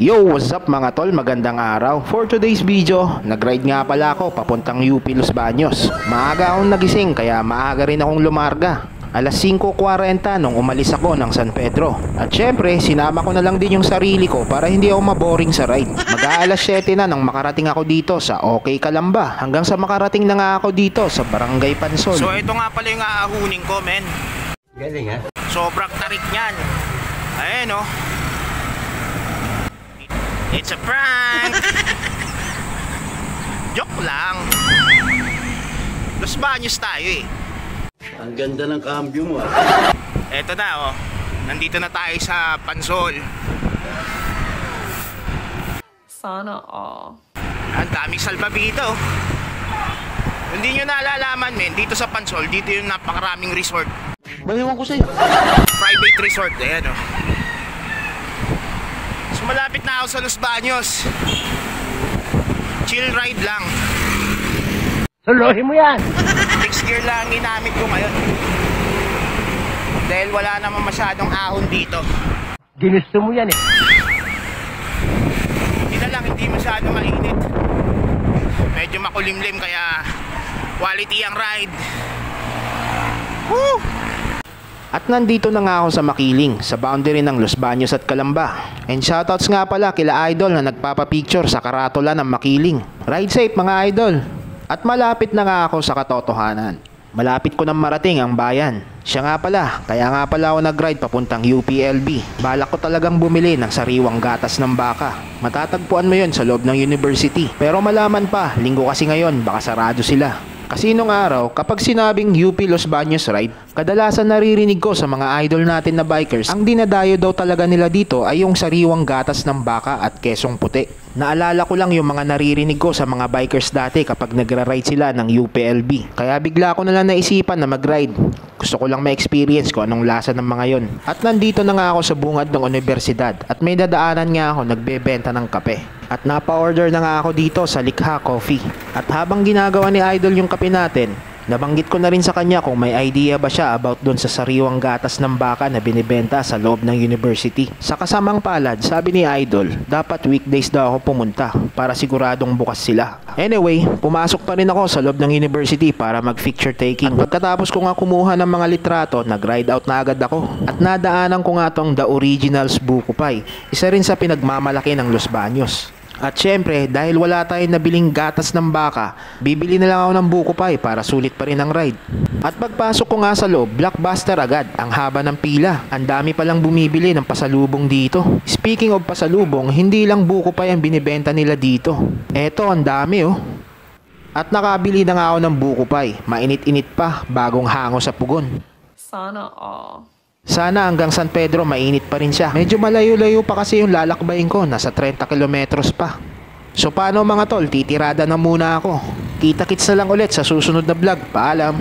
Yo, what's up mga tol? Magandang araw. For today's video, nag-ride nga pala ako papuntang UP Los Baños. Maaga akong nagising kaya maaga rin akong lumarga. Alas 5:40 nung umalis ako ng San Pedro. At syempre, sinama ko na lang din yung sarili ko para hindi ako maboring sa ride. Mag-aalas 7 na nang makarating ako dito sa OK Calamba. Hanggang sa makarating na nga ako dito sa Barangay Pansol. So ito nga pala yung aahunin ko, men. Galing ha? Sobrang tarik niyan. Ayan o. It's a prank! Joke lang. Los Baños tayo eh. Ang ganda ng cambio mo ah. Eto na oh. Nandito na tayo sa Pansol. Sana all. Ang daming salbabida oh. Hindi nyo nalalaman men, dito sa Pansol, dito yung napakaraming resort. Baliwan ko sa'yo. Private resort, ayan oh. So malapit na ako sa Los Baños. Chill ride lang. Suluhin mo yan! Fixed gear lang ginamit ko ngayon. Dahil wala naman masyadong ahon dito. Ginusto mo yan eh. Hindi na lang, hindi masyadong mainit. Medyo makulimlim kaya quality ang ride. Woo! At nandito na nga ako sa Makiling, sa boundary ng Los Baños at Calamba. And shoutouts nga pala kila Idol na nagpapapicture sa karatula ng Makiling. Ride safe mga Idol! At malapit na nga ako sa katotohanan. Malapit ko nang marating ang bayan. Siya nga pala, kaya nga pala ako nag-ride papuntang UPLB. Balak ko talagang bumili ng sariwang gatas ng baka. Matatagpuan mo yon sa loob ng university. Pero malaman pa, linggo kasi ngayon, baka sarado sila. Kasi nung araw, kapag sinabing UP Los Baños ride, kadalasan naririnig ko sa mga idol natin na bikers, ang dinadayo daw talaga nila dito ay yung sariwang gatas ng baka at kesong puti. Naalala ko lang yung mga naririnig ko sa mga bikers dati kapag nagra-ride sila ng UPLB. Kaya bigla ko na lang naisipan na mag-ride. Gusto ko lang ma-experience ko anong lasa ng mga yon. At nandito na nga ako sa bungad ng universidad at may dadaanan nga ako nagbebenta ng kape. At napa-order na nga ako dito sa Likha Coffee. At habang ginagawa ni Idol yung kape natin, nabanggit ko na rin sa kanya kung may idea ba siya about doon sa sariwang gatas ng baka na binibenta sa loob ng university. Sa kasamang palad, sabi ni Idol, dapat weekdays daw ako pumunta para siguradong bukas sila. Anyway, pumasok pa rin ako sa loob ng university para mag-picture taking. At pagkatapos ko nga kumuha ng mga litrato, nag-ride out na agad ako. At nadaanan ko nga tong The Originals Buko Pie, isa rin sa pinagmamalaki ng Los Baños. At syempre, dahil wala tayong nabiling gatas ng baka, bibili na lang ako ng buko pie para sulit pa rin ang ride. At pagpasok ko nga sa loob, blockbuster agad, ang haba ng pila. Ang dami palang bumibili ng pasalubong dito. Speaking of pasalubong, hindi lang buko pie ang binibenta nila dito. Eto, ang dami oh. At nakabili na nga ako ng buko pie, mainit-init pa, bagong hango sa pugon. Sana all. Sana hanggang San Pedro mainit pa rin siya. Medyo malayo-layo pa kasi yung lalakbayin ko, nasa 30 kilometros pa. So paano mga tol, titirada na muna ako. Kita-kits na lang ulit sa susunod na vlog. Paalam!